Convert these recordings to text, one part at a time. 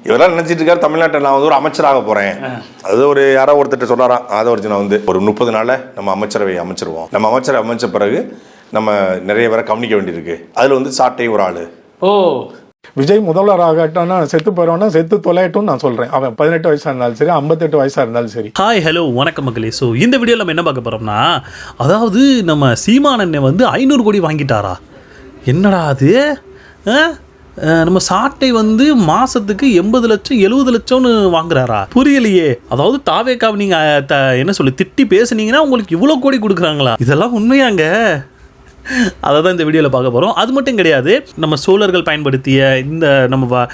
இவரெல்லாம் நினைச்சிட்டு இருக்காரு தமிழ்நாட்டில் நான் வந்து ஒரு அமைச்சராக போறேன். அது ஒரு யாரோ ஒருத்தர் சொல்றாராம், அதை ஒரு நான் வந்து ஒரு 30 நாள்ல நம்ம அமைச்சரவை அமைச்சிருவோம். நம்ம அமைச்சரை அமைச்ச பிறகு நம்ம நிறைய பேரை கவனிக்க வேண்டியிருக்கு. அதுல வந்து சாட்டை ஒரு ஆளு. ஓ, விஜய் முதல்வர் ஆகட்டும்னா செத்து போறவனா செத்து தொலையட்டும் நான் சொல்றேன். அவன் 18 வயசா இருந்தாலும் சரி, 58 வயசா இருந்தாலும் சரி. ஹாய் ஹலோ வணக்கம் மக்களே. ஸோ இந்த வீடியோவில் நம்ம என்ன பார்க்க போறோம்னா, அதாவது நம்ம சீமானன் வந்து 500 கோடி வாங்கிட்டாரா? என்னடா அது? நம்ம சாட்டை வந்து மாசத்துக்கு 80 லட்சம் 70 லட்சம்னு வாங்குறாரா? புரியலையே. அதாவது தாவேக்காவை நீங்க என்ன சொல்லி திட்டி பேசுனீங்கன்னா உங்களுக்கு இவ்வளோ கோடி கொடுக்குறாங்களா? இதெல்லாம் உண்மையாங்க? அதை தான் இந்த வீடியோவில் பார்க்க போகிறோம். அது மட்டும் கிடையாது, நம்ம சோழர்கள் பயன்படுத்திய இந்த நம்ம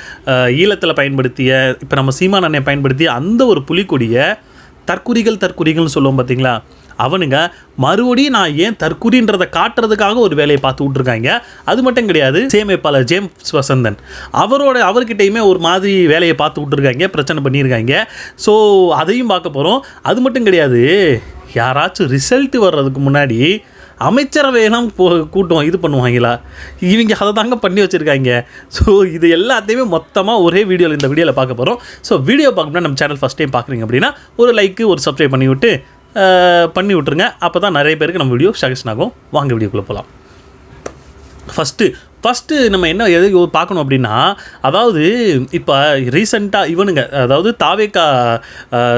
ஈழத்தில் பயன்படுத்திய இப்போ நம்ம சீமான் அண்ணனை பயன்படுத்திய அந்த ஒரு புலிக்கொடியை தற்குறிகள்னு சொல்லுவோம் பார்த்தீங்களா, அவனுங்க மறுபடியும் நான் ஏன் தற்குறின்றதை காட்டுறதுக்காக ஒரு வேலையை பார்த்து விட்ருக்காங்க. அது மட்டும் கிடையாது, சேமிப்பாளர் ஜேம்ஸ் வசந்தன் அவர்கிட்டையுமே ஒரு மாதிரி வேலையை பார்த்து விட்ருக்காங்க, பிரச்சனை பண்ணியிருக்காங்க. ஸோ அதையும் பார்க்க போகிறோம். அது மட்டும் கிடையாது, யாராச்சும் ரிசல்ட்டு வர்றதுக்கு முன்னாடி அமைச்சரவையெல்லாம் கூட்டம் இது பண்ணுவாங்களா? இவங்க அதை தாங்க பண்ணி வச்சுருக்காங்க. ஸோ இது எல்லாத்தையுமே மொத்தமாக ஒரே வீடியோவில் இந்த வீடியோவில் பார்க்க போகிறோம். ஸோ வீடியோ பார்க்கணும்னா நம்ம சேனல் ஃபஸ்ட் டைம் பார்க்குறீங்க அப்படின்னா ஒரு லைக்கு ஒரு சப்ஸ்கிரைப் பண்ணி விட்டுருங்க. அப்போ தான் நிறைய பேருக்கு நம்ம வீடியோ சஜஷன் ஆகும். வாங்க வீடியோக்குள்ளே போகலாம். ஃபஸ்ட்டு நம்ம என்ன எது பார்க்கணும் அப்படின்னா, அதாவது இப்போ ரீசெண்டாக இவனுங்க, அதாவது தாவேக்கா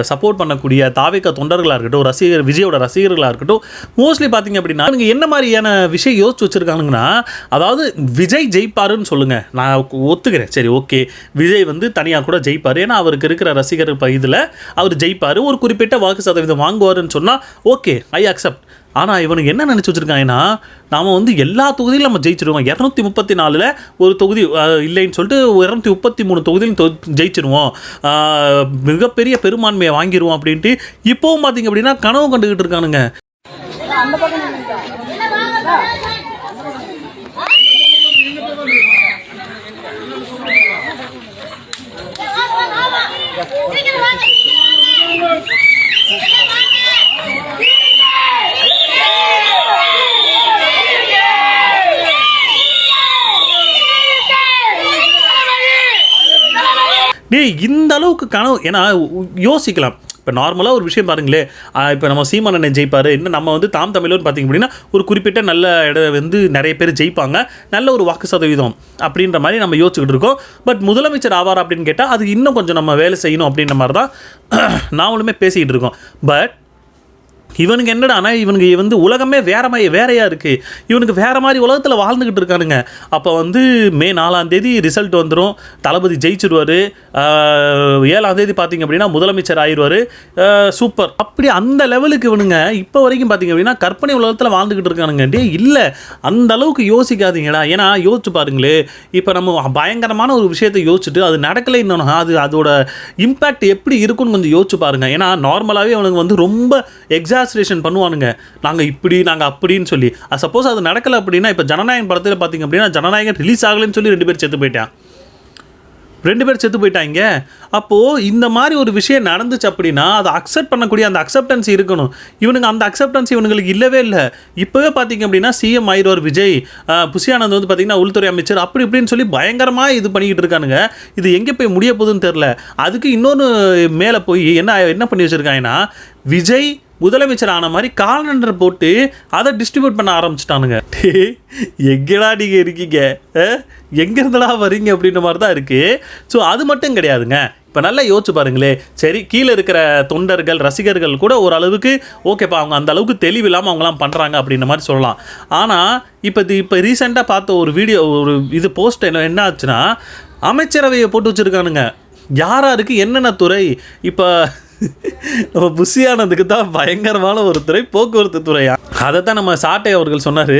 சப்போர்ட் பண்ணக்கூடிய தாவேக்கா தொண்டர்களாக இருக்கட்டும், விஜயோட ரசிகர்களாக இருக்கட்டும், மோஸ்ட்லி பார்த்திங்க அப்படின்னா இவங்க என்ன மாதிரியான விஷயம் யோசிச்சு வச்சுருக்கானுங்கன்னா, அதாவது விஜய் ஜெயிப்பாருன்னு சொல்லுங்கள், நான் ஒத்துக்கிறேன், சரி ஓகே, விஜய் வந்து தனியாக கூட ஜெயிப்பார், ஏன்னா அவருக்கு இருக்கிற ரசிகர் இதில் அவர் ஜெயிப்பார், ஒரு குறிப்பிட்ட வாக்கு சதவீதம் வாங்குவாருன்னு சொன்னால் ஓகே, ஐ அக்செப்ட். ஆனால் இவனுக்கு என்ன நினச்சி வச்சுருக்காங்கன்னா, நாம் வந்து எல்லா தொகுதியிலும் நம்ம ஜெயிச்சிடுவோம், 234 ஒரு தொகுதி இல்லைன்னு சொல்லிட்டு 233 தொகுதியிலும் ஜெயிச்சிடுவோம், மிகப்பெரிய பெரும்பான்மையை வாங்கிடுவோம் அப்படின்ட்டு இப்போவும் பார்த்திங்க அப்படின்னா கனவு கண்டுக்கிட்டு இருக்கானுங்க. இந்த அளவுக்கு கனவு, ஏன்னா யோசிக்கலாம். இப்போ நார்மலாக ஒரு விஷயம் பாருங்களேன், இப்போ நம்ம சீமான் அண்ணன் ஜெயிப்பார், இன்னும் நம்ம வந்து தாம் தமிழர்னு பார்த்திங்க அப்படின்னா ஒரு குறிப்பிட்ட நல்ல இடம் வந்து நிறைய பேர் ஜெயிப்பாங்க, நல்ல ஒரு வாக்கு சதவீதம் அப்படின்ற மாதிரி நம்ம யோசிச்சுக்கிட்டு இருக்கோம். பட் முதலமைச்சர் ஆவார் அப்படின்னு கேட்டால் அது இன்னும் கொஞ்சம் நம்ம வேலை செய்யணும் அப்படின்ற மாதிரி தான் நாமளுமே பேசிக்கிட்டு இருக்கோம். பட் இவனுக்கு என்னடானா, இவனுக்கு வந்து உலகமே வேறையாக இருக்குது, இவனுக்கு வேறு மாதிரி உலகத்தில் வாழ்ந்துக்கிட்டு இருக்கானுங்க. அப்போ வந்து மே 4 ரிசல்ட் வந்துடும், தளபதி ஜெயிச்சிடுவார், 7 பார்த்திங்க அப்படின்னா முதலமைச்சர் ஆயிடுவார், சூப்பர். அப்படி அந்த லெவலுக்கு இவனுங்க இப்போ வரைக்கும் பார்த்திங்க அப்படின்னா கற்பனை உலகத்தில் வாழ்ந்துக்கிட்டு இருக்கானுங்க. இல்லை, அந்த அளவுக்கு யோசிக்காதீங்கடா. ஏன்னா யோசிச்சு பாருங்களே, இப்போ நம்ம பயங்கரமான ஒரு விஷயத்தை யோசிச்சுட்டு அது நடக்கலை இன்னொன்று, அதோட இம்பேக்ட் எப்படி இருக்குன்னு கொஞ்சம் யோசிச்சு பாருங்கள். ஏன்னா நார்மலாகவே அவனுக்கு வந்து ரொம்ப எக்ஸாசரேஷன் பண்ணுவானுங்க, நாங்கள் இப்படி நாங்கள் அப்படின்னு சொல்லி. சப்போஸ் அது நடக்கலை அப்படின்னா, இப்போ ஜனநாயகன் படத்தில் பார்த்திங்க அப்படின்னா ஜனநாயகன் ரிலீஸ் ஆகலைன்னு சொல்லி 2 பேர் செத்து போயிட்டாங்க. அப்போது இந்த மாதிரி ஒரு விஷயம் நடந்துச்சு அப்படின்னா அதை அக்செப்ட் பண்ணக்கூடிய அந்த அக்செப்டன்ஸ் இருக்கணும். இவனுங்க அந்த அக்செப்டன்ஸ் இவனுங்களுக்கு இல்லவே இல்லை. இப்போவே பார்த்திங்க அப்படின்னா சிஎம் ஆயிடுவார் விஜய், புஷியானந்த் வந்து பார்த்திங்கன்னா உள்துறை அமைச்சர், அப்படி இப்படின்னு சொல்லி பயங்கரமாக இது பண்ணிக்கிட்டு இருக்கானுங்க. இது எங்கே போய் முடிய போகுதுன்னு தெரில. அதுக்கு இன்னொன்று மேலே போய் என்ன பண்ணி வச்சுருக்காங்கன்னா, விஜய் முதலமைச்சர் ஆன மாதிரி காலண்டர் போட்டு அதை டிஸ்ட்ரிபியூட் பண்ண ஆரம்பிச்சிட்டானுங்க. எங்கடா நீங்கள் இருக்கீங்க, எங்கேருந்தடா வரீங்க அப்படின்ற மாதிரி தான் இருக்குது. ஸோ அது மட்டும் கிடையாதுங்க, இப்போ நல்லா யோசிச்சு பாருங்களே. சரி, கீழே இருக்கிற தொண்டர்கள் ரசிகர்கள் கூட ஓரளவுக்கு ஓகேப்பா, அவங்க அந்த அளவுக்கு தெளிவில்லாமல் அவங்களாம் பண்ணுறாங்க அப்படின்ற மாதிரி சொல்லலாம். ஆனால் இப்போ ரீசெண்டாக பார்த்த ஒரு வீடியோ, ஒரு இது போஸ்ட் என்ன ஆச்சுன்னா, அமைச்சரவையை போட்டு வச்சுருக்கானுங்க. யாராருக்கு என்னென்ன துறை. இப்போ நம்ம புஷியானதுக்கு தான் பயங்கரமான ஒரு துறை போக்குவரத்து துறையா. அதை தான் நம்ம சாட்டை அவர்கள் சொன்னார்,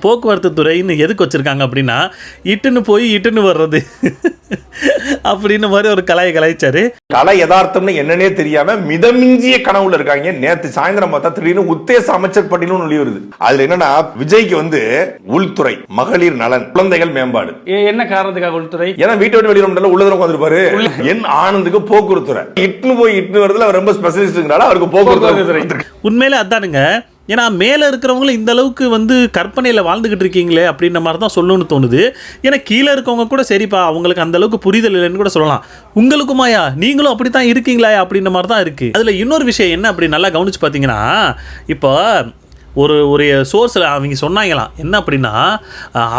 போக்குவரத்து துறைன்னு எதுக்கு வச்சுருக்காங்க அப்படின்னா இட்டுன்னு வர்றது அப்படின்னு மாதிரி ஒரு கலாய்ச்சாரு. கலை யதார்த்தம்னு என்னன்னே தெரியாம மிதமிஞ்சிய கனவுல இருக்காங்க. நேற்று சாயந்தரம் பார்த்தா திடீர்னு உத்தேச அமைச்சர் பட்டியலும் வெளி வருது. அதுல என்னன்னா, விஜய்க்கு வந்து உள்துறை, மகளிர் நலன், குழந்தைகள் மேம்பாடு. என்ன காரணத்துக்காக உள்துறை? ஏன்னா வீட்டை விட்டு வெளியில உள்ளதுல உட்காந்துருப்பாரு. என் ஆனந்துக்கு போக்குவரத்து துறை, இட்டுன்னு வரதுல ரொம்ப ஸ்பெஷலிஸ்ட்ங்கனால அவருக்கு போக்குவரத்து துறை. உண்மையிலே அதானுங்க. ஏன்னா மேலே இருக்கிறவங்களும் இந்த அளவுக்கு வந்து கற்பனையில் வாழ்ந்துக்கிட்டு இருக்கீங்களே அப்படின்ற மாதிரி தான் சொல்லணும்னு தோணுது. ஏன்னா கீழே இருக்கவங்க கூட சரிப்பா அவங்களுக்கு அந்த அளவுக்கு புரிதல் இல்லைன்னு கூட சொல்லலாம். உங்களுக்குமாயா நீங்களும் அப்படி தான் இருக்கீங்களா அப்படின்ற மாதிரி தான் இருக்குது. அதில் இன்னொரு விஷயம் என்ன அப்படி நல்லா கவனித்து பார்த்தீங்கன்னா, இப்போ ஒரு சோர்ஸில் அவங்க சொன்னாங்களாம் என்ன அப்படின்னா,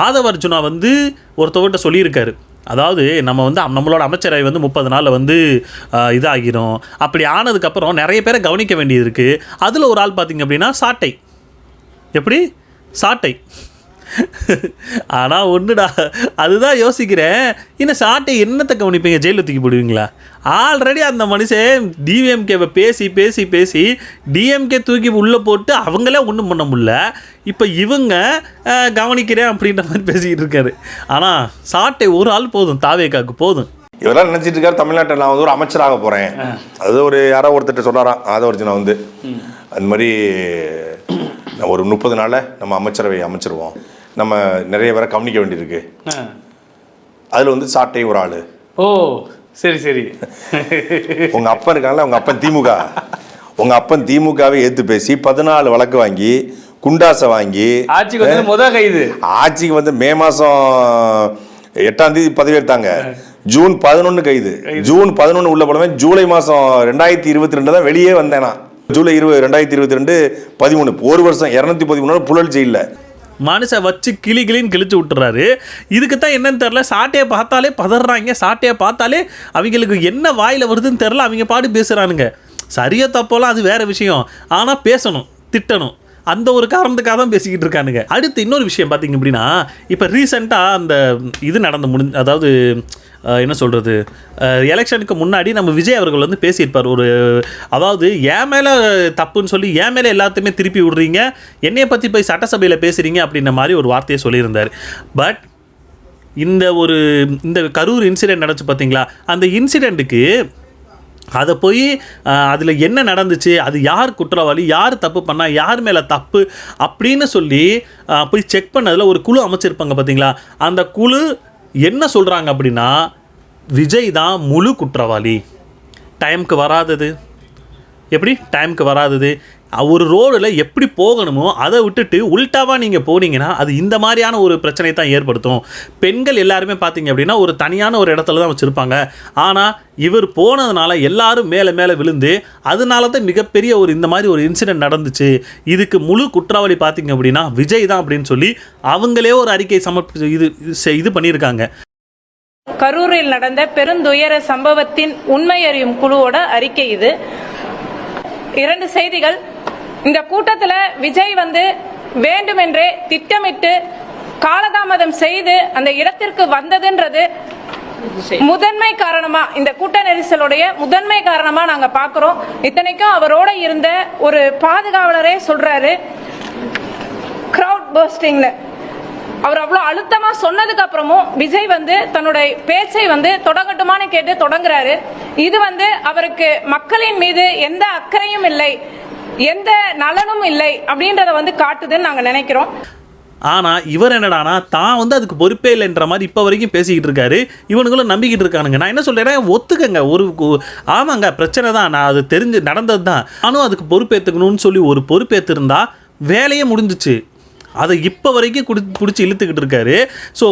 ஆதவர்ஜுனா வந்து ஒருத்தவர்கிட்ட சொல்லியிருக்காரு, அதாவது நம்ம வந்து நம்மளோட அமைச்சரவை வந்து 30 நாளில் வந்து இதாகிடும். அப்படி ஆனதுக்கப்புறம் நிறைய பேரை கவனிக்க வேண்டியது இருக்குது. அதில் ஒரு ஆள் பார்த்திங்க அப்படின்னா சாட்டை. எப்படி சாட்டை? ஆனால் ஒன்றுடா, அதுதான் யோசிக்கிறேன், இன்னும் சாட்டை என்னத்தை கவனிப்பீங்க? ஜெயிலில் தூக்கி போடுவீங்களா? ஆல்ரெடி அந்த மனுஷன் டிஎம்கேவை பேசி பேசி பேசி டிஎம்கே தூக்கி உள்ளே போட்டு அவங்களே ஒன்றும் பண்ண முடியல. இப்போ இவங்க கவனிக்கிறேன் அப்படின்ற மாதிரி பேசிக்கிட்டு இருக்காரு. ஆனால் சாட்டை ஒரு ஆள் போதும், தாவேக்காக்கு போதும். இவரெல்லாம் நினச்சிட்டு இருக்காரு தமிழ்நாட்டில் நான் வந்து ஒரு அமைச்சராக போகிறேன். அது ஒரு யாரோ ஒருத்தர் சொல்கிறாராம், ஆதவர்ஜுனா வந்து அந்த மாதிரி ஒரு 30 நாளில் நம்ம அமைச்சரவை அமைச்சிருவோம், நம்ம நிறைய பேரை கவனிக்க வேண்டியிருக்கு. அதில் வந்து சாட்டை ஒரு ஆள். ஓ சரி சரி. உங்கள் அப்பன் இருக்காங்களா, உங்கள் அப்பன் திமுக, உங்கள் அப்பன் திமுகவை ஏற்று பேசி 14 வழக்கு வாங்கி குண்டாசை வாங்கி ஆட்சிக்கு வந்து முதல் கைது. ஆட்சிக்கு வந்து மே மாதம் 8ஆம் தேதி பதவியேற்றாங்க. ஜூன் 11 கைது. ஜூன் 11 உள்ள போனவன் ஜூலை மாதம் 2022 தான் வெளியே வந்தேனா. ஜூலை 2022 13 ஒரு வருஷம் 213 புழல் ஜெயிலில் மனுஷன் வச்சு கிளின்னு கிழிச்சு விட்டுறாரு. இதுக்கு தான் என்னன்னு தெரில, சாட்டையை பார்த்தாலே பதறாங்க. சாட்டையை பார்த்தாலே அவங்களுக்கு என்ன வாயில் வருதுன்னு தெரில, அவங்க பாடு பேசுகிறானுங்க. சரியா தப்போலாம் அது வேறு விஷயம், ஆனால் பேசணும், திட்டணும், அந்த ஒரு காரணத்துக்காக தான் பேசிக்கிட்டு இருக்கானுங்க. அடுத்து இன்னொரு விஷயம் பார்த்திங்க அப்படின்னா, இப்போ ரீசெண்டாக அந்த இது நடந்து அதாவது என்ன சொல்கிறது, எலெக்ஷனுக்கு முன்னாடி நம்ம விஜய் அவர்கள் வந்து பேசியிருப்பார். அதாவது என் மேலே தப்புன்னு சொல்லி என் மேலே எல்லாத்தையுமே திருப்பி விடுறீங்க, என்னையை பற்றி போய் சட்டசபையில் பேசுகிறீங்க அப்படின்ற மாதிரி ஒரு வார்த்தையை சொல்லியிருந்தார். பட் இந்த கரூர் இன்சிடெண்ட் நடந்துச்சு பார்த்தீங்களா, அந்த இன்சிடெண்ட்டுக்கு அதை போய் அதில் என்ன நடந்துச்சு, அது யார் குற்றவாளி, யார் தப்பு பண்ணால், யார் மேலே தப்பு அப்படின்னு சொல்லி போய் செக் பண்ணதில் ஒரு குழு அமைச்சிருப்பாங்க பார்த்தீங்களா. அந்த குழு என்ன சொல்கிறாங்க அப்படின்னா, விஜய் தான் முழு குற்றவாளி. டைமுக்கு வராதது, எப்படி டைமுக்கு வராதது, ஒரு ரோடில் எப்படி போகணுமோ அதை விட்டுட்டு உல்ட்டாவாக நீங்கள் போனீங்கன்னா அது இந்த மாதிரியான ஒரு பிரச்சனை தான் ஏற்படுத்தும். பெண்கள் எல்லாருமே பார்த்தீங்க அப்படின்னா ஒரு தனியான ஒரு இடத்துல தான் வச்சுருப்பாங்க. ஆனால் இவர் போனதுனால எல்லாரும் மேலே மேலே விழுந்து அதனால தான் மிகப்பெரிய இந்த மாதிரி ஒரு இன்சிடென்ட் நடந்துச்சு. இதுக்கு முழு குற்றவாளி பார்த்தீங்க அப்படின்னா விஜய் தான் அப்படின்னு சொல்லி அவங்களே ஒரு அறிக்கை இது பண்ணியிருக்காங்க. கரூரில் நடந்த பெருந்துயர சம்பவத்தின் உண்மை அறியும் குழுவோட அறிக்கை இது. 2 செய்திகள். இந்த கூட்டத்தில் விஜய் வந்து வேண்டுமென்றே திட்டமிட்டு காலதாமதம் செய்து அந்த இடத்திற்கு வந்ததுன்றது முதன்மை காரணமா, இந்த கூட்ட நெரிசலுடைய முதன்மை காரணமா நாங்க பாக்குறோம். இத்தனைக்கும் அவரோட இருந்த ஒரு பாதுகாவலரே சொல்றாரு கிரவுட் பர்ஸ்டிங்னு. அவர் அவ்வளவு அழுத்தமா சொன்னதுக்கு அப்புறமும் விஜய் வந்து தன்னுடைய பேச்சை வந்து தொடங்கட்டுமான்னு கேட்டு தொடங்குறாரு. இது வந்து அவருக்கு மக்களின் மீது எந்த அக்கறையும் இல்லை, எந்த நலனும் இல்லை அப்படின்றத வந்து காட்டுதுன்னு நாங்க நினைக்கிறோம். ஆனால் இவர் என்னடானா தான் வந்து அதுக்கு பொறுப்பே இல்லைன்ற மாதிரி இப்போ வரைக்கும் பேசிக்கிட்டு இருக்காரு. இவனுங்களும் நம்பிக்கிட்டு இருக்கானுங்க. நான் என்ன சொல்கிறேன், ஒத்துக்கங்க, ஆமாங்க பிரச்சனை தான், நான் அது தெரிஞ்சு நடந்தது தான், ஆனால் அதுக்கு பொறுப்பேற்றுக்கணும்னு சொல்லி ஒரு பொறுப்பேற்றிருந்தா வேலையே முடிஞ்சிச்சு. அதை இப்போ வரைக்கும் பிடிச்சி இழுத்துக்கிட்டு இருக்காரு. ஸோ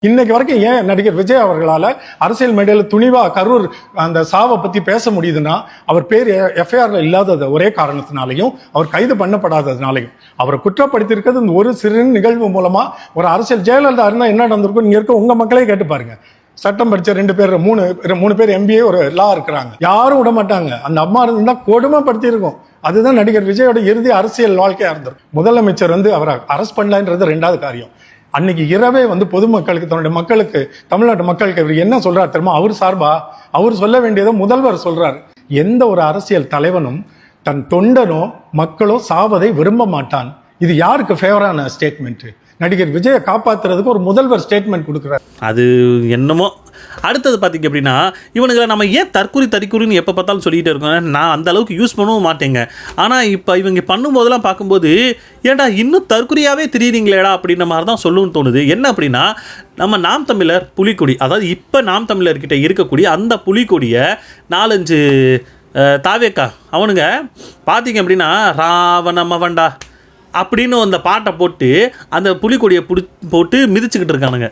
இன்னைக்கு வரைக்கும் ஏன் நடிகர் விஜய் அவர்களால் அரசியல் மேடையில் துணிவா கரூர் அந்த சாவை பற்றி பேச முடியுதுன்னா, அவர் பேர் எஃப்ஐஆர்ல இல்லாதது ஒரே காரணத்தினாலையும் அவர் கைது பண்ணப்படாததுனாலையும். அவரை குற்றப்படுத்தியிருக்கிறது இந்த ஒரு சிறு நிகழ்வு மூலமா ஒரு அரசியல். ஜெயலலிதா இருந்தால் என்ன நடந்திருக்கும் நீங்க இருக்க உங்க மக்களே கேட்டு பாருங்க. சட்டம் படிச்ச 2 பேர் 3 பேர் MBA ஒரு லா இருக்கிறாங்க, யாரும் விட மாட்டாங்க. அந்த அம்மா இருந்தா கொடுமைப்படுத்தி இருக்கும். அதுதான் நடிகர் விஜயோட இறுதி அரசியல் வாழ்க்கையா இருந்திருக்கும். முதலமைச்சர் வந்து அவரை அரெஸ்ட் பண்ணலான்றது 2வது காரியம். அன்னைக்கு இரவே வந்து பொதுமக்களுக்கு, தன்னுடைய மக்களுக்கு, தமிழ்நாட்டு மக்களுக்கு இவர் என்ன சொல்றாரு தெரியுமா? அவர் சார்பா அவர் சொல்ல வேண்டியதை முதல்வர் சொல்றாரு. எந்த ஒரு அரசியல் தலைவனும் தன் தொண்டனோ மக்களோ சாவதை விரும்ப மாட்டான். இது யாருக்கு ஃபேவரான ஸ்டேட்மெண்ட்? நடிகர் விஜயை காப்பாற்றுறதுக்கு ஒரு முதல்வர் ஸ்டேட்மெண்ட் கொடுக்குறாரு. அது என்னமோ. அடுத்தது பார்த்திங்க அப்படின்னா, இவனுங்களை நம்ம ஏன் தற்குறின்னு எப்போ பார்த்தாலும் சொல்லிகிட்டே இருக்கோம். நான் அந்த அளவுக்கு யூஸ் பண்ணவும் மாட்டேங்க. ஆனால் இப்போ இவங்க பண்ணும்போதெல்லாம் பார்க்கும்போது ஏன்டா இன்னும் தற்குறியாகவே தெரியுறீங்களேடா அப்படின்ற மாதிரி தான் சொல்லணும்னு தோணுது. என்ன அப்படின்னா, நம்ம நாம் தமிழர் புலிக்கொடி, அதாவது இப்போ நாம் தமிழர்கிட்ட இருக்கக்கூடிய அந்த புலிக்கொடியை 4-5 தாவேக்கா அவனுங்க பார்த்திங்க அப்படின்னா ராவண மவன்டா அப்படின்னு அந்த பாட்டை போட்டு அந்த புலிக்கொடியை போட்டு மிதிச்சுக்கிட்டு இருக்கானுங்க.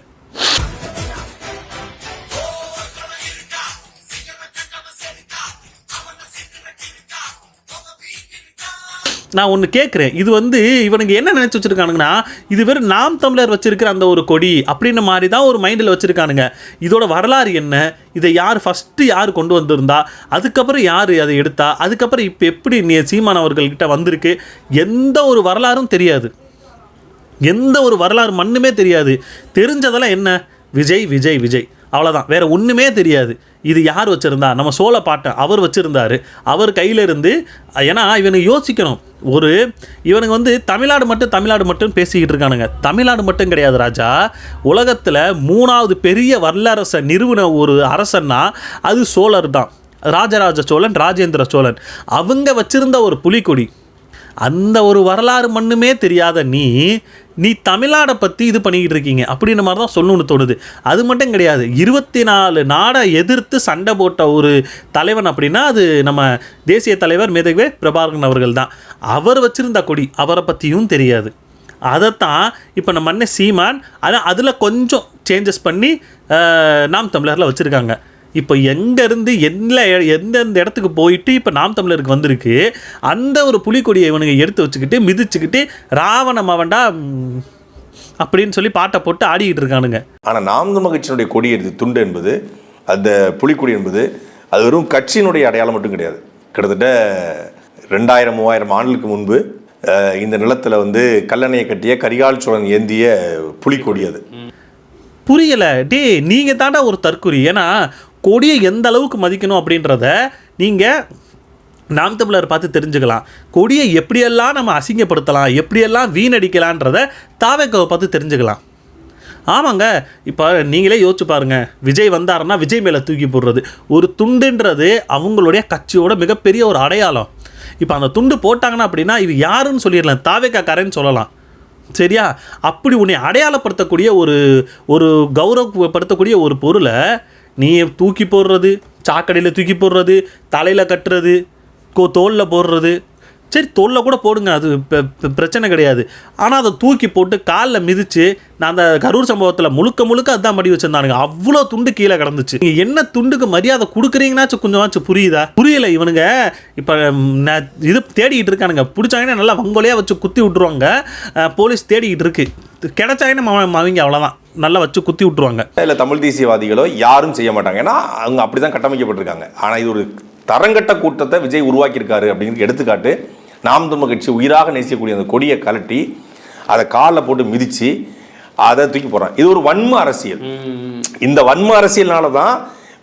நான் ஒன்று கேட்குறேன், இது வந்து இவனுங்க என்ன நினச்சி வச்சுருக்கானுங்கன்னா, இது வெறும் நாம் தமிழர் வச்சுருக்கிற அந்த ஒரு கொடி அப்படின்ற மாதிரி தான் ஒரு மைண்டில் வச்சுருக்கானுங்க. இதோட வரலாறு என்ன, இதை யார் ஃபஸ்ட்டு யார் கொண்டு வந்திருந்தா, அதுக்கப்புறம் யார் அதை எடுத்தா, அதுக்கப்புறம் இப்போ எப்படி சீமான் அவர்கள்கிட்ட வந்திருக்கு, எந்த ஒரு வரலாறும் தெரியாது. எந்த ஒரு வரலாறு மண்ணுமே தெரியாது. தெரிஞ்சதெல்லாம் என்ன, விஜய் விஜய் விஜய், அவ்வளோதான், வேறு ஒன்றுமே தெரியாது. இது யார் வச்சுருந்தா, நம்ம சோழ பாட்டன் அவர் வச்சுருந்தார், அவர் கையில் இருந்து. ஏன்னா இவனுக்கு யோசிக்கணும், இவனுங்க வந்து தமிழ்நாடு மட்டும் பேசிக்கிட்டு இருக்கானுங்க. தமிழ்நாடு மட்டும் கிடையாது ராஜா, உலகத்தில் 3வது பெரிய வல்லரசை நிறுவன ஒரு அரசன்னா அது சோழர் தான். ராஜராஜ சோழன், ராஜேந்திர சோழன், அவங்க வச்சுருந்த ஒரு புலிக்கொடி. அந்த ஒரு வரலாறு மண்ணுமே தெரியாத நீ தமிழ்நாடை பற்றி இது பண்ணிக்கிட்டு இருக்கீங்க அப்படின்ற மாதிரி தான் சொல்லணும்னு தோணுது. அது மட்டும் கிடையாது, 24 நாடை எதிர்த்து சண்டை போட்ட ஒரு தலைவன் அப்படின்னா அது நம்ம தேசிய தலைவர் மேதகு பிரபாகரன் அவர்கள் தான். அவர் வச்சுருந்த கொடி, அவரை பற்றியும் தெரியாது. அதைத்தான் இப்போ நம்ம அண்ணன் சீமான் அதில் கொஞ்சம் சேஞ்சஸ் பண்ணி நாம் தமிழரில் வச்சுருக்காங்க. இப்போ எங்கேருந்து எந்தெந்த இடத்துக்கு போயிட்டு இப்போ நாம் தமிழருக்கு வந்திருக்கு, அந்த ஒரு புலிக்கொடியை இவனுங்க எடுத்து வச்சுக்கிட்டு மிதிச்சுக்கிட்டு ராவண மவன்டா அப்படின்னு சொல்லி பாட்டை போட்டு ஆடிக்கிட்டு இருக்கானுங்க. ஆனால் நாம் தமிழர் கட்சியினுடைய கொடி எடுத்து துண்டு என்பது, அந்த புலிக்கொடி என்பது அது வெறும் கட்சியினுடைய அடையாளம் மட்டும் கிடையாது. கிட்டத்தட்ட 2000-3000 ஆண்டுகளுக்கு முன்பு இந்த நிலத்தில் வந்து கல்லணையை கட்டிய கரிகால் சோழன் ஏந்திய புலிக்கொடி அது. புரியலை நீங்கள் தாண்டா ஒரு தற்குறி. ஏன்னா கொடியை எந்த அளவுக்கு மதிக்கணும் அப்படின்றத நீங்கள் நாம் தமிழர் பார்த்து தெரிஞ்சுக்கலாம். கொடியை எப்படியெல்லாம் நம்ம அசிங்கப்படுத்தலாம், எப்படியெல்லாம் வீணடிக்கலான்றத தாவேக்காவை பார்த்து தெரிஞ்சுக்கலாம். ஆமாங்க, இப்போ நீங்களே யோசிச்சு பாருங்கள், விஜய் வந்தாருன்னா விஜய் மேலே தூக்கி போடுறது ஒரு துண்டுன்றது அவங்களுடைய கட்சியோட மிகப்பெரிய ஒரு அடையாளம். இப்போ அந்த துண்டு போட்டாங்கன்னா அப்படின்னா இது யாருன்னு சொல்லிடலாம், தாவேக்காக்காரன்னு சொல்லலாம். சரியா? அப்படி உன்னை அடையாளப்படுத்தக்கூடிய ஒரு கௌரவப்படுத்தக்கூடிய ஒரு பொருளை நீ தூக்கி போடுறது, சாக்கடையில் தூக்கி போடுறது, தலையில் கட்டுறது, தோலில் போடுறது, சரி தோலில் கூட போடுங்க, அது பிரச்சனை கிடையாது. ஆனால் அதை தூக்கி போட்டு காலில் மிதித்து, நான் அந்த கரூர் சம்பவத்தில் முழுக்க அதுதான் மடி வச்சுருந்தானுங்க. அவ்வளோ துண்டு கீழே கிடந்துச்சு. நீங்கள் என்ன துண்டுக்கு மரியாதை கொடுக்குறீங்கன்னாச்சும் கொஞ்சமாச்சும் புரியுதா? புரியலை. இவனுங்க இப்போ நான் இது தேடிக்கிட்டு இருக்கானுங்க. பிடிச்சாங்கன்னா நல்லா வங்கோலையாக வச்சு குத்தி விட்ருவாங்க. போலீஸ் தேடிக்கிட்டு இருக்கு, கிடைச்சாங்கன்னா அவங்க அவ்வளோதான் நல்லா வச்சு குத்தி விட்ருவாங்க. இல்லை தமிழ் தேசியவாதிகளோ யாரும் செய்ய மாட்டாங்க, ஏன்னா அவங்க அப்படி தான் கட்டமைக்கப்பட்டிருக்காங்க. ஆனால் இது ஒரு தரங்கட்ட கூட்டத்தை விஜய் உருவாக்கியிருக்காரு அப்படிங்கிறது எடுத்துக்காட்டு. நாம் தமிழர் கட்சி உயிராக நேசிக்கக்கூடிய அந்த கொடியை கலட்டி அதை காலில் போட்டு மிதித்து அதை தூக்கி போடுறான். இது ஒரு வன்ம அரசியல். இந்த வன்ம அரசியல்னால தான்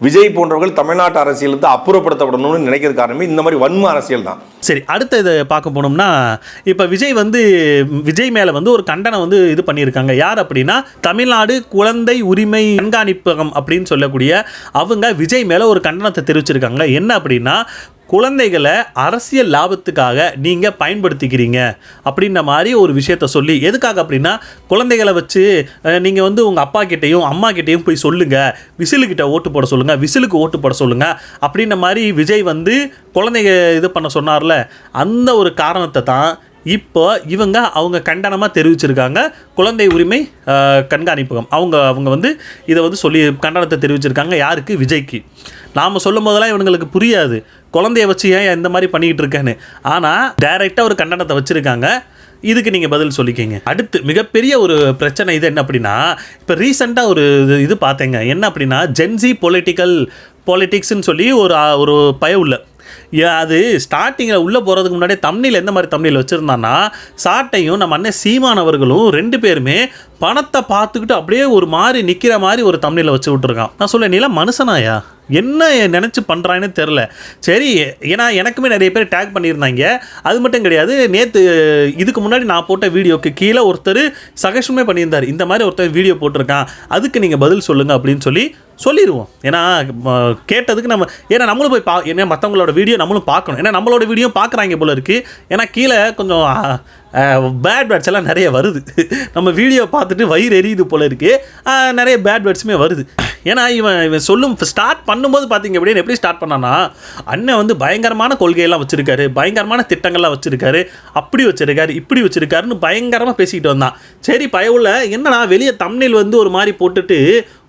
விஜய் போன்றவர்கள் தமிழ்நாட்டு அரசியலுக்கு அப்புறப்படுத்தப்படணும்னு நினைக்கிற காரணமே இந்த மாதிரி வன்ம அரசியல் தான். சரி, அடுத்த இதை பார்க்க போனோம்னா, இப்போ விஜய் மேலே வந்து ஒரு கண்டனம் இது பண்ணியிருக்காங்க. யார் அப்படின்னா, தமிழ்நாடு குழந்தை உரிமை கண்காணிப்பகம் அப்படின்னு சொல்லக்கூடிய அவங்க விஜய் மேலே ஒரு கண்டனத்தை தெரிவிச்சிருக்காங்க. என்ன அப்படின்னா, குழந்தைகளை அரசியல் லாபத்துக்காக நீங்கள் பயன்படுத்திக்கிறீங்க அப்படின்ற மாதிரி ஒரு விஷயத்த சொல்லி, எதுக்காக அப்படின்னா, குழந்தைகளை வச்சு நீங்கள் உங்கள் அப்பா கிட்டேயும் அம்மா கிட்டேயும் போய் சொல்லுங்கள், விசிலுக்கிட்ட ஓட்டு போட சொல்லுங்கள், விசிலுக்கு ஓட்டு போட சொல்லுங்கள் அப்படின்ற மாதிரி விஜய் குழந்தைங்க இது பண்ண சொன்னார்ல, அந்த ஒரு காரணத்தை தான் இப்போ அவங்க கண்டனமாக தெரிவிச்சிருக்காங்க. குழந்தை உரிமை கண்காணிப்பகம் அவங்க இதை சொல்லி கண்டனத்தை தெரிவிச்சிருக்காங்க. யாருக்கு? விஜய்க்கு. நாம் சொல்லும் போதெல்லாம் இவங்களுக்கு புரியாது, குழந்தைய வச்சு ஏன் இந்த மாதிரி பண்ணிக்கிட்டு இருக்கேன்னு. ஆனால் டைரெக்டாக ஒரு கண்டனத்தை வச்சுருக்காங்க. இதுக்கு நீங்கள் பதில் சொல்லிக்கிங்க. அடுத்து மிகப்பெரிய ஒரு பிரச்சனை இது என்ன அப்படின்னா, இப்போ ரீசெண்டாக இது பார்த்தேங்க. என்ன அப்படின்னா, ஜென்சி பொலிட்டிக்ஸ்ன்னு சொல்லி ஒரு உள்ள அது ஸ்டார்டிங்கில் உள்ளே போகிறதுக்கு முன்னாடியே தம்ப்நெயில் எந்த மாதிரி தம்ப்நெயில் வச்சுருந்தான்னா, சாட்டையும் நம்ம அண்ணன் சீமான் அவர்களும் 2 பேருமே பணத்தை பார்த்துக்கிட்டு அப்படியே ஒரு மாதிரி நிற்கிற மாதிரி ஒரு தம்ப்நெயிலை வச்சு விட்ருக்கான். நான் சொல்ல, நீலாம் மனுஷனாயா, என்ன நினச்சி பண்ணுறான்னு தெரில. சரி, ஏன்னா எனக்குமே நிறைய பேர் டேக் பண்ணியிருந்தாங்க. அது மட்டும் கிடையாது, நேற்று இதுக்கு முன்னாடி நான் போட்ட வீடியோக்கு கீழே ஒருத்தர் சஜஷனுமே பண்ணியிருந்தார், இந்த மாதிரி ஒருத்தர் வீடியோ போட்டிருக்கான், அதுக்கு நீங்கள் பதில் சொல்லுங்கள் அப்படின்னு சொல்லிடுவோம். ஏன்னா கேட்டதுக்கு ஏன்னா நம்மளும் போய் ஏன்னா மற்றவங்களோட வீடியோ நம்மளும் பார்க்கணும். ஏன்னா நம்மளோட வீடியோ பார்க்குறாங்க போல இருக்குது. ஏன்னா கீழே கொஞ்சம் பேட் வேர்ட்ஸ் எல்லாம் நிறைய வருது. நம்ம வீடியோ பார்த்துட்டு வயிறு எரியுது போல இருக்குது, நிறைய பேட் வேர்ட்ஸுமே வருது. ஏன்னா இவன் சொல்லும் ஸ்டார்ட் பண்ணும்போது பார்த்தீங்க அப்படின்னு எப்படி ஸ்டார்ட் பண்ணான்னா, அண்ணன் வந்து பயங்கரமான கொள்கையெல்லாம் வச்சுருக்காரு, பயங்கரமான திட்டங்கள்லாம் வச்சுருக்காரு, அப்படி வச்சுருக்காரு இப்படி வச்சுருக்காருன்னு பயங்கரமாக பேசிக்கிட்டு வந்தான். சரி பயவுள்ள என்னடா வெளியே தம்ப்நெயில் வந்து ஒரு மாதிரி போட்டுட்டு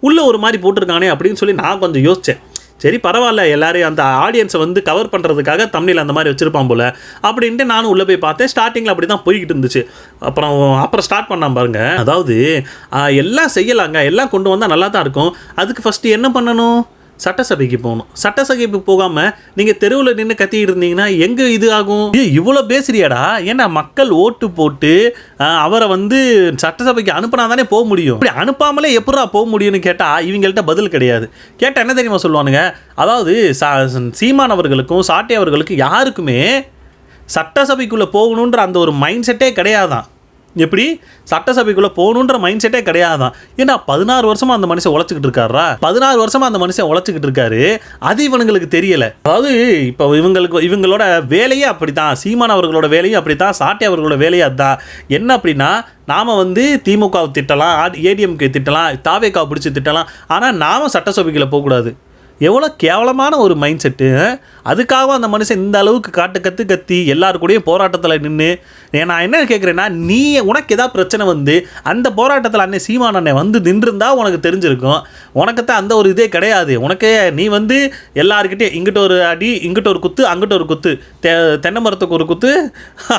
உள்ளே ஒரு மாதிரி போட்டிருக்கானே அப்படின்னு சொல்லி நான் கொஞ்சம் யோசித்தேன். சரி பரவாயில்ல, எல்லாரையும் அந்த ஆடியன்ஸை வந்து கவர் பண்ணுறதுக்காக தம்ப்நெயில் அந்த மாதிரி வச்சுருப்பான் போல் அப்படின்ட்டு நானும் உள்ளே போய் பார்த்தேன். ஸ்டார்டிங்கில் அப்படி தான் போய்கிட்டு இருந்துச்சு. அப்புறம் ஸ்டார்ட் பண்ணான் பாருங்க. அதாவது எல்லாம் செய்யலாங்க, எல்லாம் கொண்டு வந்தால் நல்லா தான் இருக்கும். அதுக்கு ஃபஸ்ட்டு என்ன பண்ணணும்? சட்டசபைக்கு போகணும். சட்டசபைக்கு போகாமல் நீங்கள் தெருவில் நின்று கத்திக்கிட்டு இருந்தீங்கன்னா எங்கே இது ஆகும்? இவ்வளோ பேசுறியாடா? ஏன்னா மக்கள் ஓட்டு போட்டு அவரை வந்து சட்டசபைக்கு அனுப்பினா தானே போக முடியும். இப்படி அனுப்பாமலே எப்படா போக முடியும்னு கேட்டால் இவங்கள்ட்ட பதில் கிடையாது. கேட்டால் என்ன தெரியுமா சொல்லுவானுங்க? அதாவது சீமான் அவர்களுக்கும் சாட்டை அவர்களுக்கும் யாருக்குமே சட்டசபைக்குள்ளே போகணுன்ற அந்த ஒரு மைண்ட் செட்டே கிடையாதான். எப்படி சட்டசபைக்குள்ளே போகணுன்ற மைண்ட் செட்டே கிடையாதான். ஏன்னா 16 வருஷமாக அந்த மனுஷன் உழைச்சிக்கிட்டு இருக்காரா? 16 வருஷமாக அந்த மனுஷன் உழைச்சிக்கிட்டு இருக்காரு. அது இவனுங்களுக்கு தெரியலை. அதாவது இப்போ இவங்களோட வேலையே அப்படி தான். சீமான் அவர்களோட வேலையும் அப்படி தான், சாட்டை அவர்களோட வேலையும் அதுதான். என்ன அப்படின்னா, நாம் வந்து திமுகவை திட்டலாம், ஏடிஎம்கே திட்டலாம், தாவேக்காவை பிடிச்சி திட்டலாம், ஆனால் நாம் சட்டசபைக்குள்ளே போகக்கூடாது. எவ்வளோ கேவலமான ஒரு மைண்ட் செட்டு. அதுக்காக அந்த மனுஷன் இந்த அளவுக்கு கத்தி எல்லாருக்கூடையும் போராட்டத்தில் நின்று, நான் என்ன கேட்குறேன்னா, நீ உனக்கு ஏதாவது பிரச்சனை வந்து அந்த போராட்டத்தில் அண்ணன் சீமான் அண்ணன் வந்து நின்றுருந்தா உனக்கு தெரிஞ்சிருக்கும். உனக்குத்தான் அந்த ஒரு இதே கிடையாது. உனக்கு நீ வந்து எல்லாருக்கிட்டே இங்கிட்ட ஒரு அடி, இங்கிட்ட ஒரு குத்து, அங்கிட்ட ஒரு குத்து, தென்னை மரத்துக்கு ஒரு குத்து,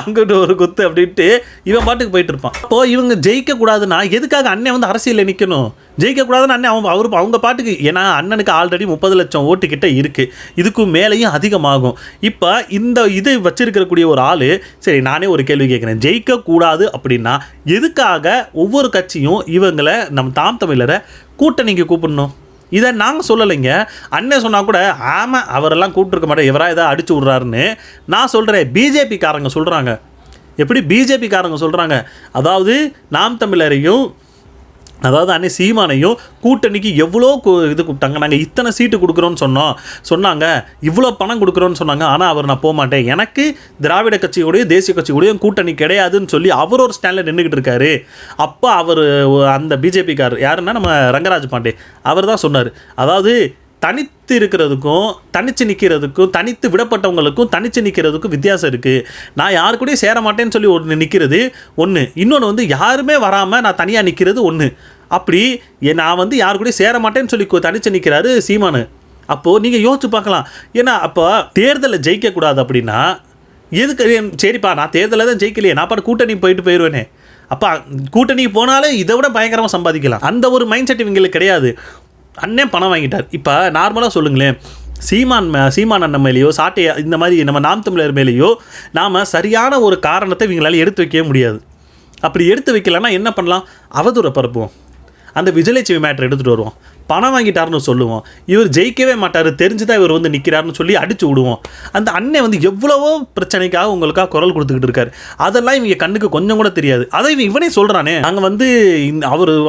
அங்கிட்ட ஒரு குத்து அப்படின்ட்டு இவன் பாட்டுக்கு போயிட்டு இருப்பான். அப்போது இவங்க ஜெயிக்கக்கூடாதுன்னா எதுக்காக அண்ணன் வந்து அரசியலில் நிற்கணும்? ஜெயிக்கக்கூடாதுன்னு அண்ணன் அவங்க பாட்டுக்கு, ஏன்னா அண்ணனுக்கு ஆல்ரெடி 30 லட்சம் ஓட்டு கிட்ட இருக்குது, இதுக்கும் மேலேயும் அதிகமாகும். இப்போ இந்த இது வச்சிருக்கக்கூடிய ஒரு ஆள், சரி நானே ஒரு கேள்வி கேட்குறேன், ஜெயிக்கக்கூடாது அப்படின்னா எதுக்காக ஒவ்வொரு கட்சியும் இவங்களை நம்ம தாம் தமிழரை கூட்டணிக்கு கூப்பிடணும்? இதை நாங்கள் சொல்லலைங்க. அண்ணன் சொன்னால் கூட ஆமாம் அவரெல்லாம் கூப்பிட்டுருக்க மாட்டேன், இவரா ஏதாவது அடிச்சு விட்றாருன்னு நான் சொல்கிறேன். பிஜேபிக்காரங்க சொல்கிறாங்க. எப்படி பிஜேபிக்காரங்க சொல்கிறாங்க? அதாவது நாம் தமிழரையும், அதாவது அன்னை சீமானையும் கூட்டணிக்கு எவ்வளோ இது கூப்பிட்டாங்க. நாங்கள் இத்தனை சீட்டு கொடுக்குறோன்னு சொன்னாங்க, இவ்வளோ பணம் கொடுக்குறோன்னு சொன்னாங்க. ஆனால் அவர் நான் போக மாட்டேன், எனக்கு திராவிட கட்சியோடையும் தேசிய கட்சியோடையும் கூட்டணி கிடையாதுன்னு சொல்லி அவர் ஒரு ஸ்டாண்டில் நின்றுக்கிட்டு இருக்காரு. அப்போ அவர் அந்த பிஜேபிக்காரர் யாருன்னா நம்ம ரங்கராஜ் பாண்டே, அவர் தான் சொன்னார். அதாவது தனித்து இருக்கிறதுக்கும் தனித்து நிற்கிறதுக்கும், தனித்து விடப்பட்டவங்களுக்கும் தனித்து நிற்கிறதுக்கும் வித்தியாசம் இருக்குது. நான் யாரு கூடயும் சேர மாட்டேன்னு சொல்லி ஒன்று நிற்கிறது ஒன்று, இன்னொன்று வந்து யாருமே வராமல் நான் தனியாக நிற்கிறது ஒன்று. அப்படி நான் வந்து யாரு கூடயும் சேர மாட்டேன்னு சொல்லி தனித்து நிற்கிறாரு சீமானு. அப்போது நீங்கள் யோசிச்சு பார்க்கலாம். ஏன்னா அப்போ தேர்தலில் ஜெயிக்கக்கூடாது அப்படின்னா எதுக்கு? சரிப்பா நான் தேர்தலில் தான் ஜெயிக்கலையே, நான் பாட்டு கூட்டணி போயிடுவேனே. அப்போ கூட்டணிக்கு போனாலே இதை விட பயங்கரமாக சம்பாதிக்கலாம். அந்த ஒரு மைண்ட் செட் இவங்களுக்கு கிடையாது. அண்ணன் பணம் வாங்கிட்டார். இப்போ நார்மலாக சொல்லுங்களேன், சீமான் அண்ணன் மேலேயோ சாட்டை இந்த மாதிரி நம்ம நாம் தமிழர் மேலேயோ நாம் சரியான ஒரு காரணத்தை இவங்களால எடுத்து வைக்கவே முடியாது. அப்படி எடுத்து வைக்கலன்னா என்ன பண்ணலாம்? அவதூறை பரப்புவோம், அந்த விஜயலட்சுமி மேட்டர் எடுத்துகிட்டு வருவோம், பணம் வாங்கிட்டாருன்னு சொல்லுவோம், இவர் ஜெயிக்கவே மாட்டார், தெரிஞ்சு தான் இவர் வந்து நிற்கிறாருன்னு சொல்லி அடிச்சு விடுவோம். அந்த அண்ணன் வந்து எவ்வளவோ பிரச்சனைக்காக உங்களுக்காக குரல் கொடுத்துக்கிட்டு இருக்காரு. அதெல்லாம் இவங்க கண்ணுக்கு கொஞ்சம் கூட தெரியாது. அதை இவனே சொல்கிறானே, நாங்கள் வந்து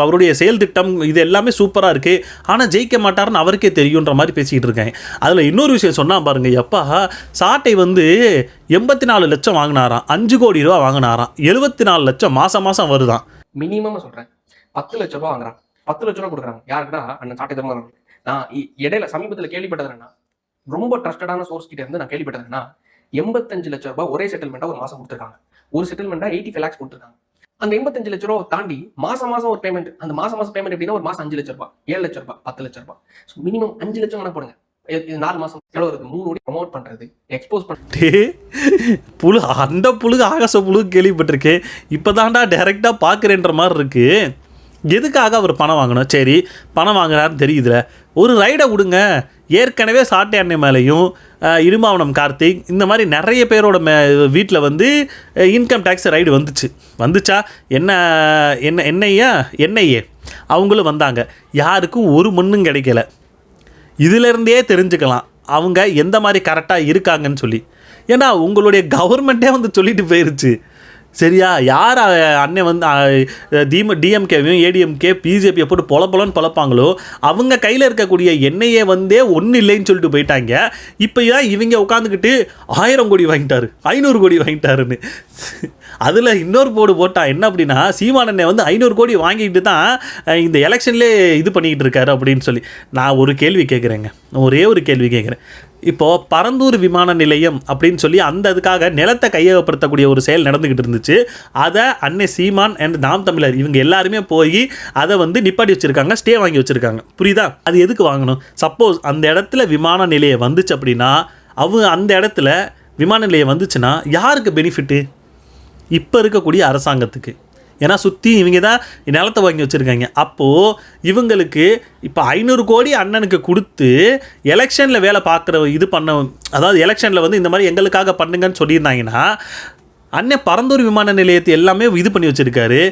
அவருடைய செயல் திட்டம் இது எல்லாமே சூப்பராக இருக்குது, ஆனால் ஜெயிக்க மாட்டாருன்னு அவருக்கே தெரியுன்ற மாதிரி பேசிக்கிட்டு இருக்கேன். அதில் இன்னொரு விஷயம் சொன்னால் பாருங்க, எப்பா சாட்டை வந்து 84 லட்சம் வாங்கினாராம், 5 கோடி ரூபா வாங்கினாராம், 74 லட்சம் மாதம் வருதான். மினிமம் சொல்கிறேன், 10 லட்ச ரூபா வாங்குறான், 10 லட்ச ரூபா கொடுக்குறாங்க. யாருக்குன்னா அண்ணன் சாட்டை தருமன். நான் இடையில சமீபத்தில் கேள்விப்பட்டது என்னன்னா, ரொம்ப ட்ரஸ்டடான சோர்ஸ் கிட்ட இருந்து நான் கேள்விப்பட்டது என்னன்னா, 85 லட்ச ரூபாய் ஒரே செட்டில்மெண்ட்டாக ஒரு மாதம் கொடுத்துருக்காங்க. ஒரு செட்டில்மெண்ட்டாக 85 lakhs கொடுத்துருக்காங்க. அந்த 85 லட்ச ரூபா தாண்டி மாசம் ஒரு பேமெண்ட். அந்த மாசம் பேமெண்ட் எப்படின்னா ஒரு மாதம் 5 லட்ச ரூபாய், 7 லட்ச ரூபாய், 10 லட்ச ரூபாய். ஸோ மினிமம் 5 லட்சம் கணக்கு போடுங்க. 4 மாதம் எவ்வளோ இருக்குது? 3 கோடி ப்ரொமோட் பண்ணுறது, எக்ஸ்போஸ் பண்ணுறது. புழு அந்த புழுகு ஆகாச புழுகு கேள்விப்பட்டிருக்கேன், இப்போ தான்டா டைரெக்டாக பார்க்குறேன்ற மாதிரி இருக்குது. எதுக்காக அவர் பணம் வாங்கணும்? சரி பணம் வாங்குறாருன்னு தெரியுதுல, ஒரு ரைடை விடுங்க. ஏற்கனவே சாட்டை அண்ணன் மேலேயும் இடுமாவனம் கார்த்திக் இந்த மாதிரி நிறைய பேரோட வீட்டில் வந்து இன்கம் டேக்ஸ் ரைடு வந்துச்சா? என்ஐஏ அவங்களும் வந்தாங்க, யாருக்கும் ஒரு மண்ணும் கிடைக்கல. இதிலேருந்தே தெரிஞ்சுக்கலாம் அவங்க எந்த மாதிரி கரெக்டாக இருக்காங்கன்னு சொல்லி. ஏன்னா உங்களுடைய கவர்மெண்ட்டே வந்து சொல்லிட்டு போயிருச்சு. சரியா? யார் அண்ணன் வந்து டிஎம்கேவையும் ஏடிஎம்கே பிஜேபியை போட்டு பொலன்னு பொழப்பாங்களோ அவங்க கையில் இருக்கக்கூடிய எண்ணெயே வந்தே ஒன்றும் இல்லைன்னு சொல்லிட்டு போயிட்டாங்க. இப்போ தான் இவங்க உட்காந்துக்கிட்டு 1000 கோடி வாங்கிட்டாரு, 500 கோடி வாங்கிட்டாருன்னு. அதில் இன்னொரு போர்டு போட்டால் என்ன அப்படின்னா சீமானண்ணே வந்து 500 கோடி வாங்கிட்டு தான் இந்த எலெக்ஷன்லேயே இது பண்ணிக்கிட்டு இருக்காரு அப்படின்னு சொல்லி. நான் ஒரு கேள்வி கேட்குறேங்க, ஒரே ஒரு கேள்வி கேட்குறேன். இப்போது பரந்தூர் விமான நிலையம் அப்படின்னு சொல்லி அந்த அதுக்காக நிலத்தை கையகப்படுத்தக்கூடிய ஒரு செயல் நடந்துக்கிட்டு இருந்துச்சு. அதை அன்னை சீமான் அண்ட் நாம் தமிழர் இவங்க எல்லாருமே போய் அதை வந்து நிப்பாட்டி வச்சுருக்காங்க, ஸ்டே வாங்கி வச்சுருக்காங்க. புரியுதா? அது எதுக்கு வாங்கணும்? சப்போஸ் அந்த இடத்துல விமான நிலையம் வந்துச்சு அப்படின்னா அந்த இடத்துல விமான நிலையம் வந்துச்சுன்னா யாருக்கு பெனிஃபிட்டு? இப்போ இருக்கக்கூடிய அரசாங்கத்துக்கு. ஏன்னா சுற்றி இவங்க தான் நிலத்தை வாங்கி வச்சுருக்காங்க. அப்போது இவங்களுக்கு இப்போ 500 கோடி அண்ணனுக்கு கொடுத்து எலெக்ஷனில் வேலை பார்க்குற இது பண்ண, அதாவது எலெக்ஷனில் வந்து இந்த மாதிரி எங்களுக்காக பண்ணுங்கன்னு சொல்லியிருந்தாங்கன்னா அண்ணன் பரந்தூர் விமான நிலையத்தை எல்லாமே இது பண்ணி வச்சுருக்காரு.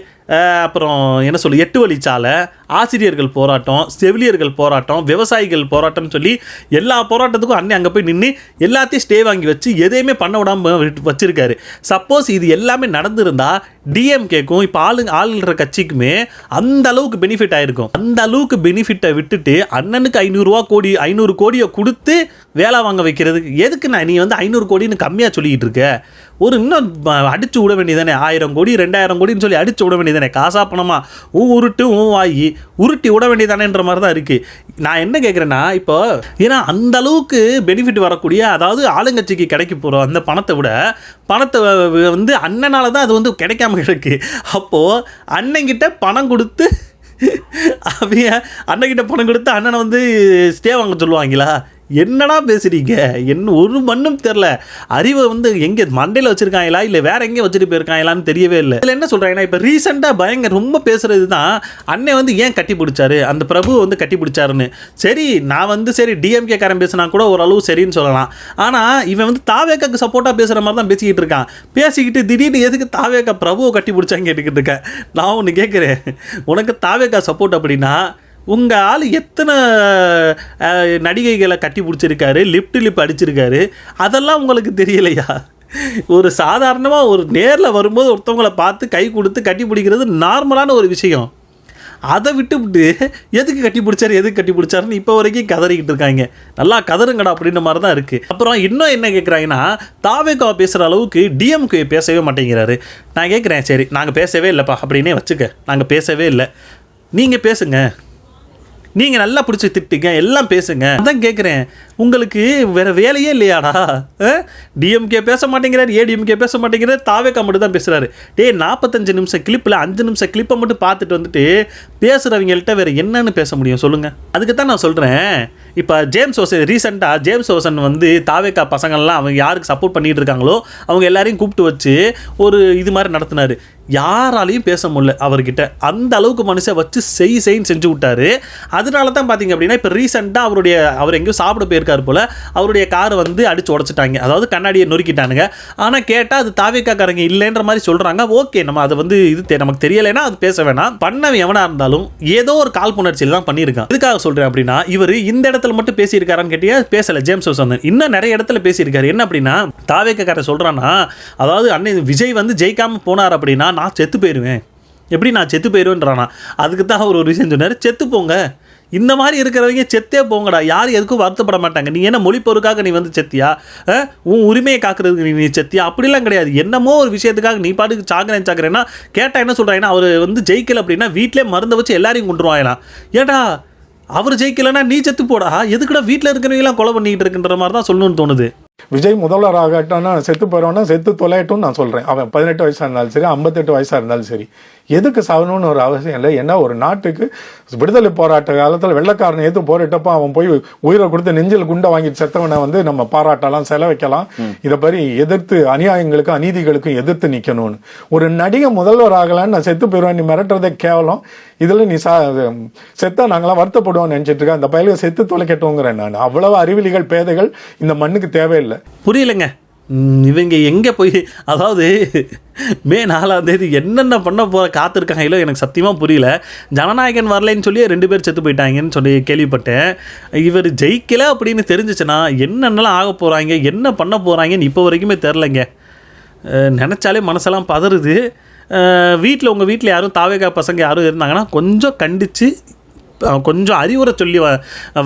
அப்புறம் என்ன சொல்லு 8 வழிச்சாலை, ஆசிரியர்கள் போராட்டம், செவிலியர்கள் போராட்டம், விவசாயிகள் போராட்டம்னு சொல்லி எல்லா போராட்டத்துக்கும் அண்ணன் அங்கே போய் நின்று எல்லாத்தையும் ஸ்டே வாங்கி வச்சு எதையுமே பண்ண விடாமல் வச்சுருக்காரு. சப்போஸ் இது எல்லாமே நடந்திருந்தால் டிஎம்கேக்கும் இப்போ ஆளுன்ற கட்சிக்குமே அந்த அளவுக்கு பெனிஃபிட் ஆகிருக்கும். அந்த அளவுக்கு பெனிஃபிட்டை விட்டுட்டு அண்ணனுக்கு 500 கோடியை கொடுத்து வேலை வாங்க வைக்கிறதுக்கு எதுக்கு நீ வந்து 500 கோடின்னு கம்மியாக சொல்லிக்கிட்டு இருக்க? ஒரு இன்னும் அடிச்சு விட வேண்டியதானே, 1000 கோடி 2000 கோடின்னு சொல்லி அடிச்சு விட வேண்டியதானே. காசா பணமா உருட்டு வாங்கி உருட்டி விட வேண்டியதானேன்ற மாதிரி தான் இருக்குது. நான் என்ன கேட்குறேன்னா, இப்போ ஏன்னா அந்த அளவுக்கு பெனிஃபிட் வரக்கூடிய, அதாவது ஆளுங்கட்சிக்கு கிடைக்க போகிறோம் அந்த பணத்தை வந்து அண்ணனால தான் அது வந்து கிடைக்காம கிடக்கு. அப்போது அண்ணங்கிட்ட பணம் கொடுத்து அண்ணங்கிட்ட பணம் கொடுத்து அண்ணனை வந்து ஸ்டே வாங்க சொல்லுவாங்களா? என்னடா பேசுகிறீங்க? என்ன ஒரு மண்ணும் தெரில. அறிவை வந்து எங்கே மண்டையில் வச்சுருக்காங்களா இல்லை வேறு எங்கேயும் வச்சுட்டு போயிருக்காங்களான்னு தெரியவே இல்லை. இதில் என்ன சொல்கிறாங்கன்னா, இப்போ ரீசெண்டாக ரொம்ப பேசுகிறது தான் அண்ணன் வந்து ஏன் கட்டி பிடிச்சாரு, அந்த பிரபு வந்து கட்டி பிடிச்சாருன்னு. சரி, நான் வந்து சரி டிஎம்கே காரன் பேசினா கூட ஓரளவு சரின்னு சொல்லலாம். ஆனால் இவன் வந்து தாவேக்காக்கு சப்போர்ட்டாக பேசுகிற மாதிரி தான் பேசிக்கிட்டு இருக்கான். பேசிக்கிட்டு திடீர்னு எதுக்கு தாவேக்கா பிரபுவை கட்டி பிடிச்சாங்க கேட்டுக்கிட்டு இருக்கேன். நான் ஒன்று கேட்குறேன், உனக்கு தாவேக்கா சப்போர்ட் அப்படின்னா உங்கள் ஆள் எத்தனை நடிகைகளை கட்டி பிடிச்சிருக்காரு, லிப் அடிச்சிருக்காரு, அதெல்லாம் உங்களுக்கு தெரியலையா? ஒரு சாதாரணமாக ஒரு நேரில் வரும்போது ஒருத்தவங்களை பார்த்து கை கொடுத்து கட்டி பிடிக்கிறது நார்மலான ஒரு விஷயம். அதை விட்டுவிட்டு எதுக்கு கட்டி பிடிச்சாருன்னு இப்போ வரைக்கும் கதறிக்கிட்டு இருக்காங்க. நல்லா கதறுங்கடா அப்படின்ற மாதிரி தான் இருக்குது. அப்புறம் இன்னும் என்ன கேட்குறாங்கன்னா, தாவேக்காவை பேசுகிற அளவுக்கு டிஎம்கே பேசவே மாட்டேங்கிறாரு. நான் கேட்குறேன், சரி நாங்கள் பேசவே இல்லைப்பா அப்படின்னே வச்சுக்க, நாங்கள் பேசவே இல்லை, நீங்கள் பேசுங்க, நீங்கள் நல்லா பிடிச்சி திட்டுங்க, எல்லாம் பேசுங்க. அதான் கேட்குறேன், உங்களுக்கு வேறு வேலையே இல்லையாடா? டிஎம்கே பேச மாட்டேங்கிறார், ஏடிஎம்கே பேச மாட்டேங்கிறார், தாவேக்கா மட்டும் தான் பேசுகிறாரு. 45 நிமிஷம் கிளிப்பில் 5 நிமிஷம் கிளிப்பை மட்டும் பார்த்துட்டு வந்துட்டு பேசுகிறவங்கள்ட்ட வேறு என்னன்னு பேச முடியும் சொல்லுங்கள்? அதுக்கு தான் நான் சொல்கிறேன். இப்போ ரீசெண்டாக ஜேம்ஸ் ஓசன் வந்து தாவேக்கா பசங்கள்லாம் அவங்க யாருக்கு சப்போர்ட் பண்ணிகிட்டு இருக்காங்களோ அவங்க எல்லாரையும் கூப்பிட்டு வச்சு ஒரு இது மாதிரி நடத்தினார். யாராலையும் பேச முடியல அவர்கிட்ட. அந்த அளவுக்கு மனுஷன் வச்சு செய்ன்னு செஞ்சு விட்டாரு. அதனால தான் பார்த்தீங்க அப்படின்னா இப்போ ரீசெண்டாக அவர் எங்கேயும் சாப்பிட போயிருக்காரு போல், அவருடைய காரை வந்து அடித்து உடச்சிட்டாங்க, அதாவது கண்ணாடியை நொறுக்கிட்டானுங்க. ஆனால் கேட்டால் அது தாவேக்காக்காரங்க இல்லைன்ற மாதிரி சொல்கிறாங்க. ஓகே, நம்ம அதை வந்து நமக்கு தெரியலைன்னா அது பேச வேணாம். பண்ணவன் எவனாக இருந்தாலும் ஏதோ ஒரு காழ்ப்புணர்ச்சியில் தான் பண்ணியிருக்கான். இதுக்காக சொல்கிறேன் அப்படின்னா, இவர் இந்த இடத்துல மட்டும் பேசியிருக்காரான்னு கேட்டியா? பேசலை. ஜேம்ஸ் ஓசன் இன்னும் நிறைய இடத்துல பேசியிருக்காரு. என்ன அப்படின்னா, தாவேக்காரன் சொல்கிறான்னா, அதாவது அண்ணன் விஜய் வந்து ஜெயிக்காமல் போனார் அப்படின்னா நான் செத்து போயிடுவேன். எப்படி நான் செத்து போயிடுவேன்றானா? அதுக்கு தான் அவர் ஒரு விஷயம் சொன்னார், செத்து போங்க, இந்த மாதிரி இருக்கிறவங்க செத்தே போங்கடா, யாரும் எதுக்கும் வருத்தப்பட மாட்டாங்க. நீ என்ன மொழி பொருளுக்காக நீ வந்து செத்தியா, உன் உரிமையை காக்கிறதுக்கு நீ செத்தியா? அப்படிலாம் கிடையாது. என்னமோ ஒரு விஷயத்துக்காக நீ பாட்டுக்கு சாக்குறேன்னா கேட்டால் என்ன சொல்கிறாங்கன்னா, அவர் வந்து ஜெயிக்கல அப்படின்னா வீட்டிலே மருந்தை வச்சு எல்லாரையும் கொண்டுருவாங்களாம். ஏடா அவர் ஜெயிக்கலைன்னா நீ செத்து போடா, எதுக்குடா வீட்டில் இருக்கிறவங்களாம் கொலை பண்ணிக்கிட்டு இருக்குன்ற மாதிரி தான் சொல்லணும்னு தோணுது. விஜய் முதல்வர் ஆகட்டான்னா செத்து போயிடுவான்னா செத்து தொலையட்டும்னு நான் சொல்கிறேன். அவன் 18 வயசாக இருந்தாலும் சரி, 58 வயசாக இருந்தாலும் சரி, எதுக்கு சாகணும்னு ஒரு அவசியம் இல்லை. ஏன்னா ஒரு நாட்டுக்கு விடுதலை போராட்ட காலத்தில் வெள்ளைக்காரனை எது போரிட்டப்போ அவன் போய் உயிரை கொடுத்து நெஞ்சில் குண்டை வாங்கிட்டு செத்தவனை வந்து நம்ம பாராட்டலாம், செலவைக்கலாம். இதை மாதிரி எதிர்த்து அநியாயங்களுக்கும் அநீதிகளுக்கும் எதிர்த்து நிற்கணும்னு. ஒரு நடிகை முதல்வர் ஆகலான்னு நான் செத்து போயிடுவேன், நீ மிரட்டுறதே கேவலம். இதில் நீ செத்தா நாங்களாம் வருத்தப்படுவோம்னு நினச்சிட்டு இருக்கேன். அந்த பயில செத்து தொலைக்கட்டுங்கிறேன் நான். அவ்வளவு அறிவிலிகள் பேதைகள் இந்த மண்ணுக்கு தேவையில்லை. புரியலைங்க இவங்க எங்கே போய், அதாவது மே 4ஆம் தேதி என்னென்ன பண்ண காத்திருக்காங்களோ எனக்கு சத்தியமாக புரியல. ஜனநாயகன் வரலைன்னு சொல்லி 2 பேர் செத்து போயிட்டாங்கன்னு சொல்லி கேள்விப்பட்டேன். இவர் ஜெயிக்கலை அப்படின்னு தெரிஞ்சிச்சுன்னா என்னென்னலாம் ஆக போகிறாங்க, என்ன பண்ண போகிறாங்கன்னு இப்போ வரைக்குமே தெரிலங்க. நினச்சாலே மனசெல்லாம் பதறுது. உங்கள் வீட்டில் யாரும் தாவேக்கா பசங்க யாரும் இருந்தாங்கன்னா கொஞ்சம் கண்டித்து கொஞ்சம் அறிவுரை சொல்லி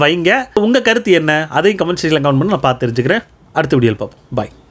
வைங்க. உங்கள் கருத்து என்ன, அதையும் கமெண்ட் செக்ஷனில் கமெண்ட் பண்ணி நான் பார்த்து தெரிஞ்சுக்கிறேன். அடுத்த வீடியோவில் பார்ப்போம். பாய்.